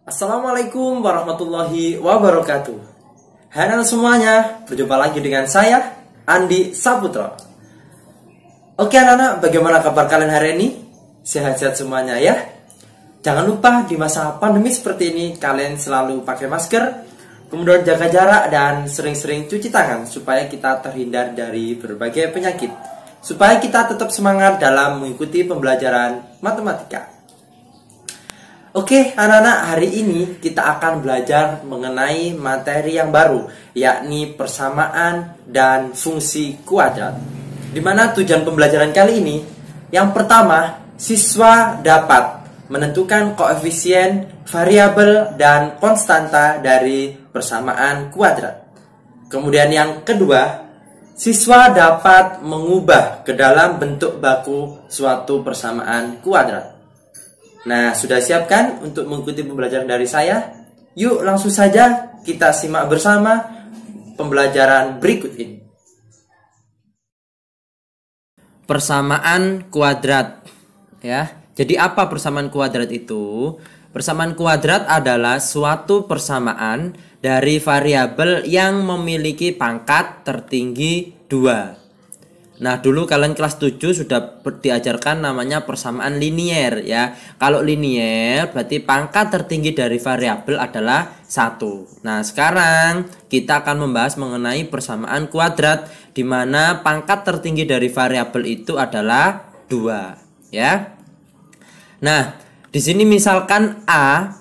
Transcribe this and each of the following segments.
Assalamualaikum warahmatullahi wabarakatuh. Halo semuanya, berjumpa lagi dengan saya, Andi Saputra. Oke anak-anak, bagaimana kabar kalian hari ini? Sehat-sehat semuanya ya? Jangan lupa di masa pandemi seperti ini, kalian selalu pakai masker, kemudian jaga jarak dan sering-sering cuci tangan supaya kita terhindar dari berbagai penyakit, supaya kita tetap semangat dalam mengikuti pembelajaran matematika. Oke anak-anak, hari ini kita akan belajar mengenai materi yang baru, yakni persamaan dan fungsi kuadrat. Dimana tujuan pembelajaran kali ini, yang pertama, siswa dapat menentukan koefisien, variabel, dan konstanta dari persamaan kuadrat. Kemudian yang kedua, siswa dapat mengubah ke dalam bentuk baku suatu persamaan kuadrat. Nah, sudah siapkan untuk mengikuti pembelajaran dari saya? Yuk langsung saja kita simak bersama pembelajaran berikut ini. Persamaan kuadrat. Ya. Jadi apa persamaan kuadrat itu? Persamaan kuadrat adalah suatu persamaan dari variabel yang memiliki pangkat tertinggi 2. Nah, dulu kalian kelas 7 sudah diajarkan namanya persamaan linier ya. Kalau linier berarti pangkat tertinggi dari variabel adalah 1. Nah, sekarang kita akan membahas mengenai persamaan kuadrat di mana pangkat tertinggi dari variabel itu adalah 2 ya. Nah, di sini misalkan A,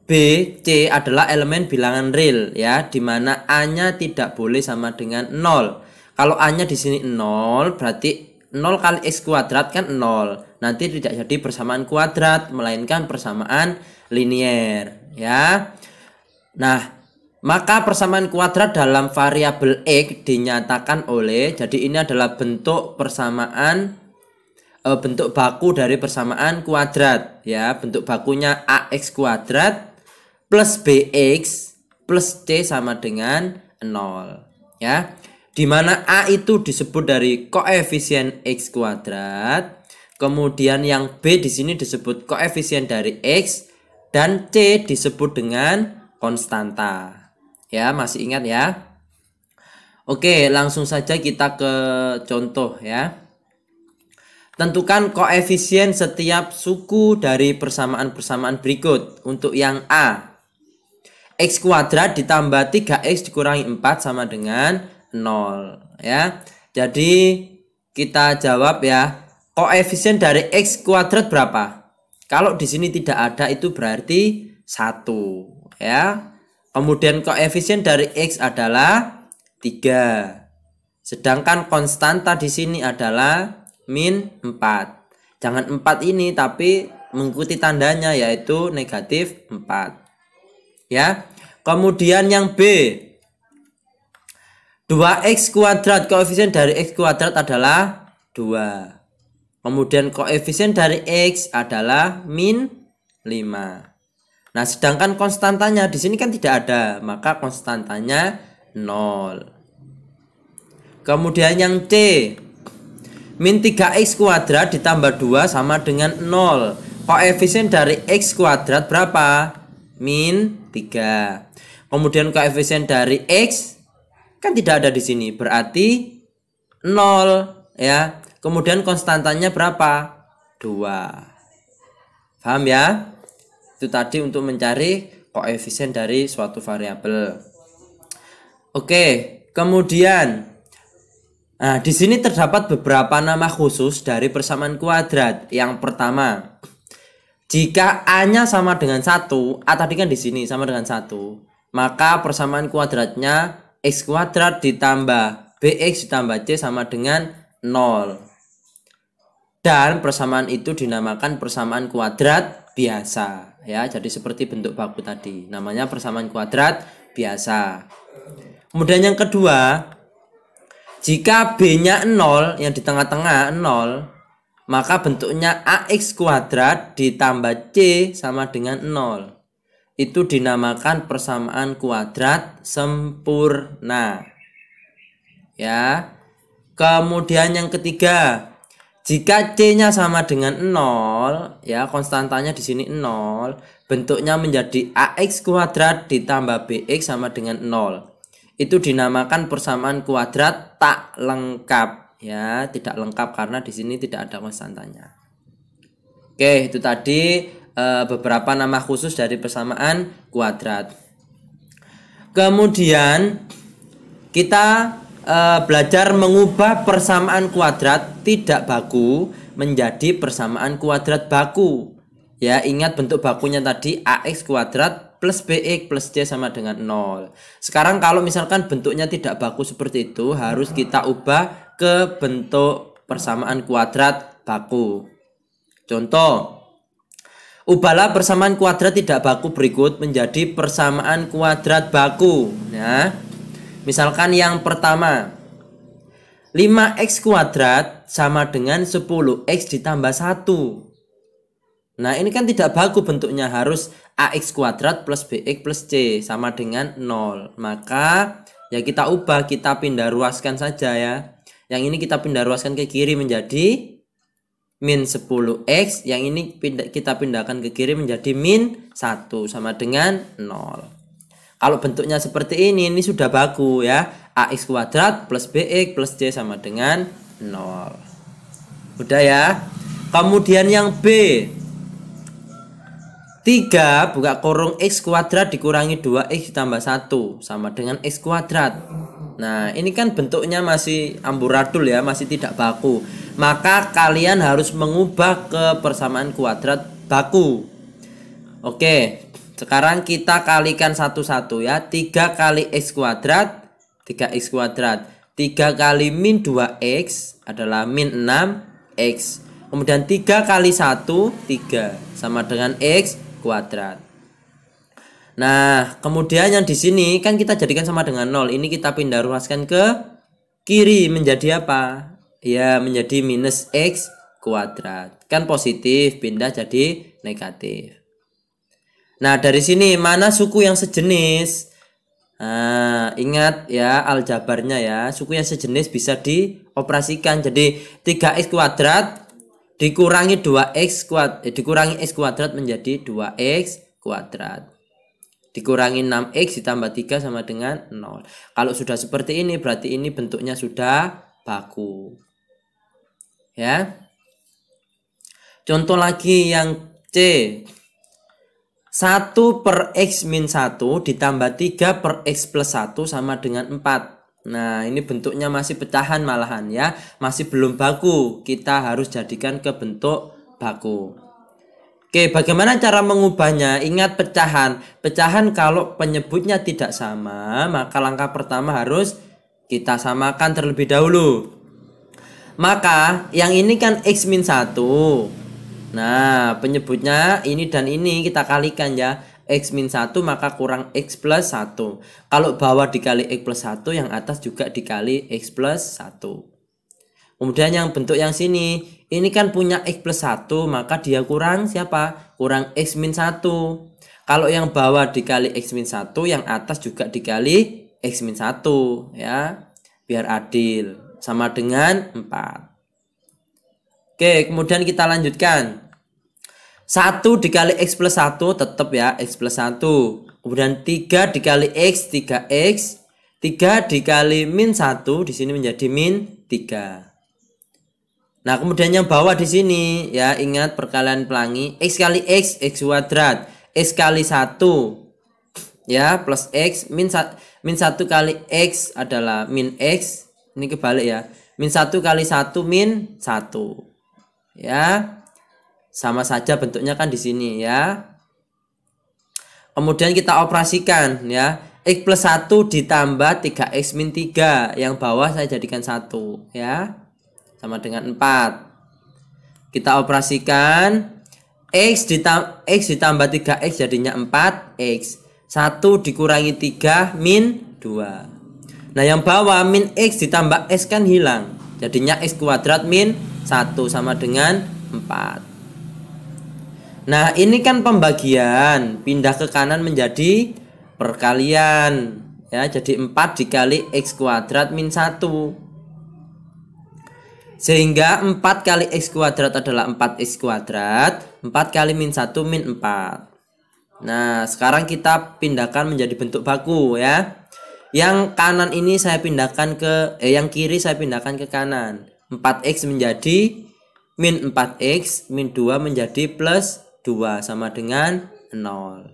B, C adalah elemen bilangan real ya, di mana A-nya tidak boleh sama dengan 0. Kalau A-nya di sini 0, berarti 0 kali X kuadrat kan 0. Nanti tidak jadi persamaan kuadrat, melainkan persamaan linier ya. Nah, maka persamaan kuadrat dalam variabel X dinyatakan oleh, jadi ini adalah bentuk persamaan, bentuk baku dari persamaan kuadrat ya. Bentuk bakunya AX kuadrat plus BX plus C sama dengan 0 ya. Di mana A itu disebut dari koefisien X kuadrat, kemudian yang B di sini disebut koefisien dari X, dan C disebut dengan konstanta. Ya, masih ingat ya? Oke, langsung saja kita ke contoh ya. Tentukan koefisien setiap suku dari persamaan-persamaan berikut. Untuk yang A, X kuadrat ditambah 3X dikurangi 4 sama dengan 0 ya. Jadi kita jawab ya, koefisien dari X kuadrat berapa? Kalau di sini tidak ada itu berarti 1 ya. Kemudian koefisien dari X adalah 3. Sedangkan konstanta di sini adalah min 4. Jangan 4 ini tapi mengikuti tandanya yaitu negatif 4 ya. Kemudian yang B, 2X kuadrat, koefisien dari X kuadrat adalah 2. Kemudian koefisien dari X adalah min 5. Nah, sedangkan konstantanya di sini kan tidak ada, maka konstantanya 0. Kemudian yang C, min 3X kuadrat ditambah 2 sama dengan 0. Koefisien dari X kuadrat berapa? Min 3. Kemudian koefisien dari X kan tidak ada di sini, berarti 0 ya. Kemudian konstantanya berapa? 2. Paham ya? Itu tadi untuk mencari koefisien dari suatu variabel. Oke, kemudian nah, di sini terdapat beberapa nama khusus dari persamaan kuadrat. Yang pertama, jika A-nya sama dengan 1, A tadi kan di sini sama dengan 1, maka persamaan kuadratnya X kuadrat ditambah BX ditambah C sama dengan 0. Dan persamaan itu dinamakan persamaan kuadrat biasa ya. Jadi seperti bentuk baku tadi, namanya persamaan kuadrat biasa. Kemudian yang kedua, jika B-nya 0, yang di tengah-tengah 0, maka bentuknya AX kuadrat ditambah C sama dengan 0. Itu dinamakan persamaan kuadrat sempurna ya. Kemudian yang ketiga, jika C-nya sama dengan 0 ya, konstantanya di sini 0, bentuknya menjadi AX kuadrat ditambah BX sama dengan 0. Itu dinamakan persamaan kuadrat tak lengkap ya, tidak lengkap karena di sini tidak ada konstantanya. Oke, itu tadi beberapa nama khusus dari persamaan kuadrat. Kemudian kita belajar mengubah persamaan kuadrat tidak baku menjadi persamaan kuadrat baku. Ya, ingat bentuk bakunya tadi AX kuadrat plus BX plus C sama dengan 0. Sekarang kalau misalkan bentuknya tidak baku seperti itu, harus kita ubah ke bentuk persamaan kuadrat baku. Contoh, ubahlah persamaan kuadrat tidak baku berikut menjadi persamaan kuadrat baku. Ya, misalkan yang pertama, 5x kuadrat sama dengan 10x ditambah 1. Nah, ini kan tidak baku bentuknya, harus AX kuadrat plus BX plus C sama dengan 0. Maka ya kita ubah, kita pindah ruaskan saja ya. Yang ini kita pindah ruaskan ke kiri menjadi min 10x. Yang ini kita pindahkan ke kiri menjadi min 1 sama dengan 0. Kalau bentuknya seperti ini sudah baku ya. AX kuadrat plus BX plus C sama dengan 0. Udah ya. Kemudian yang B, 3 buka kurung x kuadrat dikurangi 2x ditambah 1 sama dengan x kuadrat. Nah, ini kan bentuknya masih amburadul ya, masih tidak baku. Maka kalian harus mengubah ke persamaan kuadrat baku. Oke, sekarang kita kalikan satu-satu ya. 3 kali x kuadrat 3x kuadrat. 3 kali min 2x adalah min 6x. Kemudian 3 kali 1 3 sama dengan x kuadrat. Nah, kemudian yang di sini kan kita jadikan sama dengan 0. Ini kita pindah ruaskan ke kiri menjadi apa? Ya, menjadi minus x kuadrat. Kan positif, pindah jadi negatif. Nah, dari sini mana suku yang sejenis? Nah, ingat ya aljabarnya ya. Suku yang sejenis bisa dioperasikan. Jadi 3x kuadrat dikurangi 2x kuadrat, dikurangi x kuadrat menjadi 2x kuadrat. Dikurangi 6x ditambah 3 sama dengan 0. Kalau sudah seperti ini berarti ini bentuknya sudah baku. Ya. Contoh lagi yang C. 1 per x min 1 ditambah 3 per x plus 1 sama dengan 4. Nah, ini bentuknya masih pecahan malahan ya, masih belum baku. Kita harus jadikan ke bentuk baku. Oke, bagaimana cara mengubahnya? Ingat pecahan. Pecahan kalau penyebutnya tidak sama, maka langkah pertama harus kita samakan terlebih dahulu. Maka yang ini kan x min 1. Nah, penyebutnya ini dan ini kita kalikan ya. X min 1 maka kurang x plus 1. Kalau bawah dikali x plus 1, yang atas juga dikali x plus 1. Kemudian yang bentuk yang sini, ini kan punya x plus 1, maka dia kurang siapa? Kurang x min 1. Kalau yang bawah dikali x min 1, yang atas juga dikali x min 1 ya. Biar adil, sama dengan 4. Oke, kemudian kita lanjutkan. 1 dikali x plus 1 tetap ya, x plus 1. Kemudian 3 dikali x 3x. 3 dikali min 1 di sini menjadi min 3. Nah, kemudian yang bawah di sini ya, ingat perkalian pelangi, x kali x kuadrat. X kali 1 ya plus x min 1 kali x adalah min x. Ini kebalik ya. Min 1 kali 1 min 1. Ya. Sama saja bentuknya kan di sini ya. Kemudian kita operasikan ya. X plus 1 ditambah 3x min 3. Yang bawah saya jadikan 1 ya. Sama dengan 4. Kita operasikan. X ditambah 3x jadinya 4x. 1 dikurangi 3 min 2. Nah, yang bawah min x ditambah x kan hilang. Jadinya x kuadrat min 1 sama dengan 4. Nah, ini kan pembagian, pindah ke kanan menjadi perkalian ya. Jadi 4 dikali x kuadrat min 1. Sehingga 4 kali x kuadrat adalah 4x kuadrat. 4 kali min 1 min 4. Nah, sekarang kita pindahkan menjadi bentuk baku ya. Yang kanan ini saya pindahkan ke yang kiri saya pindahkan ke kanan. 4x menjadi min 4x, min 2 menjadi plus 2 sama dengan 0.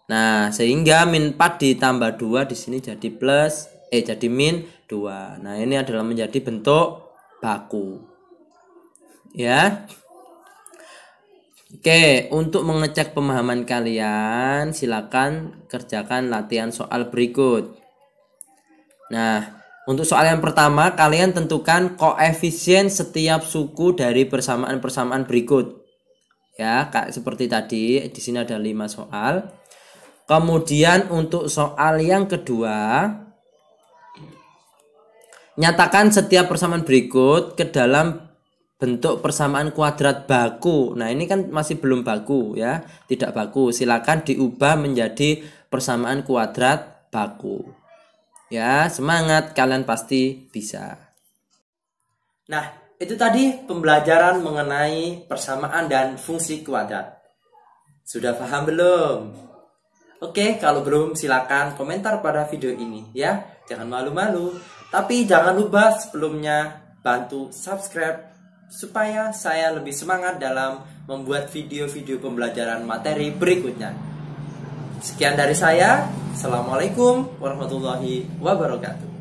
Nah, sehingga min 4 ditambah 2 di sini jadi plus jadi min 2. Nah, ini adalah menjadi bentuk baku. Ya. Oke, untuk mengecek pemahaman kalian, silakan kerjakan latihan soal berikut. Nah, untuk soal yang pertama, kalian tentukan koefisien setiap suku dari persamaan-persamaan berikut. Ya, seperti tadi, di sini ada 5 soal. Kemudian untuk soal yang kedua, nyatakan setiap persamaan berikut ke dalam bentuk persamaan kuadrat baku. Nah, ini kan masih belum baku ya, tidak baku. Silakan diubah menjadi persamaan kuadrat baku. Ya, semangat, kalian pasti bisa. Nah, itu tadi pembelajaran mengenai persamaan dan fungsi kuadrat. Sudah paham belum? Oke, kalau belum silakan komentar pada video ini ya. Jangan malu-malu. Tapi jangan lupa sebelumnya bantu subscribe supaya saya lebih semangat dalam membuat video-video pembelajaran materi berikutnya. Sekian dari saya. Assalamualaikum warahmatullahi wabarakatuh.